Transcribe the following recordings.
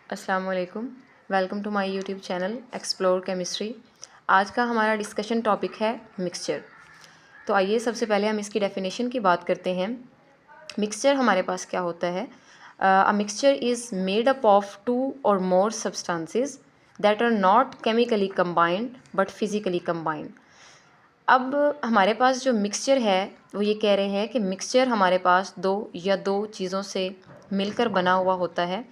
अस्सलाम वालेकुम। Welcome to my YouTube channel explore chemistry. आज का हमारा डिस्कशन टॉपिक है मिक्सचर। तो आइए सबसे पहले हम इसकी डेफिनेशन की बात करते हैं। मिक्सचर हमारे पास क्या होता है? A mixture is made up of 2 or more substances that are not chemically combined but physically combined. अब हमारे पास जो मिक्सचर है वो ये कह रहे हैं कि मिक्सचर हमारे पास दो चीज़ों से मिलकर बना हुआ होता है,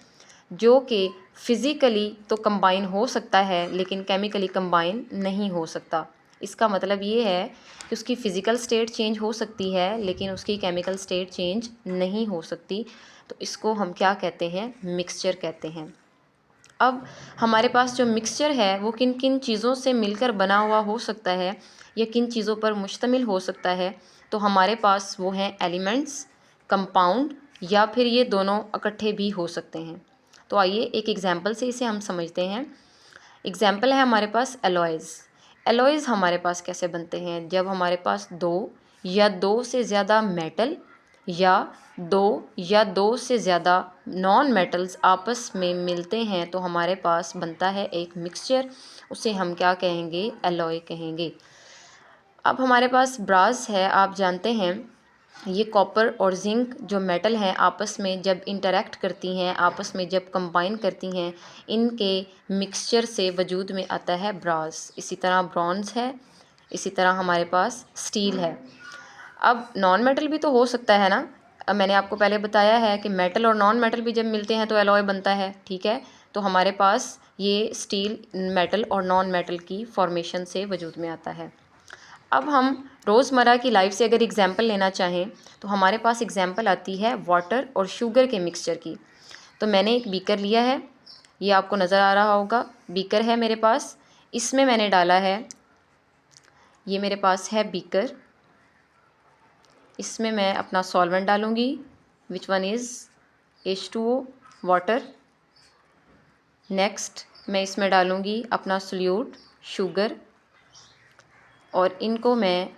जो कि फ़िज़िकली तो कंबाइन हो सकता है लेकिन केमिकली कंबाइन नहीं हो सकता। इसका मतलब ये है कि उसकी फ़िज़िकल स्टेट चेंज हो सकती है लेकिन उसकी केमिकल स्टेट चेंज नहीं हो सकती। तो इसको हम क्या कहते हैं? मिक्सचर कहते हैं। अब हमारे पास जो मिक्सचर है वो किन किन चीज़ों से मिलकर बना हुआ हो सकता है या किन चीज़ों पर मुश्तमिल हो सकता है? तो हमारे पास वो हैं एलिमेंट्स, कंपाउंड या फिर ये दोनों इकट्ठे भी हो सकते हैं। तो आइए एक एग्जांपल से इसे हम समझते हैं। एग्जांपल है हमारे पास एलॉयज़। एलॉयज़ हमारे पास कैसे बनते हैं? जब हमारे पास दो से ज़्यादा मेटल या दो से ज़्यादा नॉन मेटल्स आपस में मिलते हैं तो हमारे पास बनता है एक मिक्सचर। उसे हम क्या कहेंगे? एलॉय कहेंगे। अब हमारे पास ब्रास है। आप जानते हैं ये कॉपर और जिंक जो मेटल हैं आपस में जब इंटरेक्ट करती हैं, आपस में जब कंबाइन करती हैं, इनके मिक्सचर से वजूद में आता है ब्रास। इसी तरह ब्रॉन्ज़ है, इसी तरह हमारे पास स्टील है। अब नॉन मेटल भी तो हो सकता है ना। अब मैंने आपको पहले बताया है कि मेटल और नॉन मेटल भी जब मिलते हैं तो एलॉय बनता है, ठीक है। तो हमारे पास ये स्टील मेटल और नॉन मेटल की फॉर्मेशन से वजूद में आता है। अब हम रोज़मर्रा की लाइफ से अगर एग्ज़ाम्पल लेना चाहें तो हमारे पास एग्ज़ाम्पल आती है वाटर और शुगर के मिक्सचर की। तो मैंने एक बीकर लिया है, ये आपको नज़र आ रहा होगा। बीकर है मेरे पास, इसमें मैंने डाला है, ये मेरे पास है बीकर। इसमें मैं अपना सॉल्वेंट डालूँगी, which one is H2O water. Next मैं इसमें डालूँगी अपना सोल्यूट शुगर और इनको मैं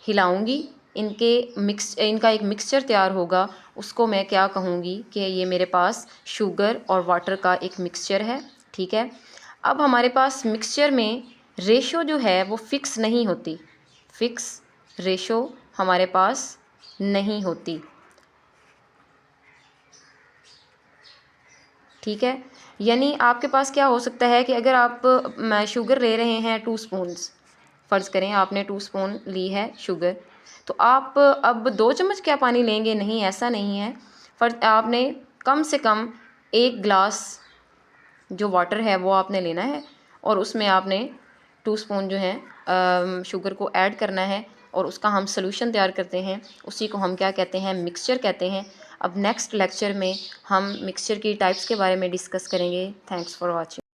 हिलाऊंगी। इनका एक मिक्सचर तैयार होगा, उसको मैं क्या कहूँगी कि ये मेरे पास शुगर और वाटर का एक मिक्सचर है, ठीक है। अब हमारे पास मिक्सचर में रेशो जो है वो फ़िक्स नहीं होती, फ़िक्स रेशो हमारे पास नहीं होती, ठीक है। यानी आपके पास क्या हो सकता है कि अगर आप शुगर ले रहे हैं 2 स्पून्स, फ़र्ज़ करें आपने 2 स्पून ली है शुगर, तो आप अब 2 चम्मच क्या पानी लेंगे? नहीं, ऐसा नहीं है। आपने कम से कम 1 ग्लास जो वाटर है वो आपने लेना है और उसमें आपने 2 स्पून जो है शुगर को ऐड करना है और उसका हम सॉल्यूशन तैयार करते हैं। उसी को हम क्या कहते हैं? मिक्सचर कहते हैं। अब नेक्स्ट लेक्चर में हम मिक्सचर की टाइप्स के बारे में डिस्कस करेंगे। Thanks for watching.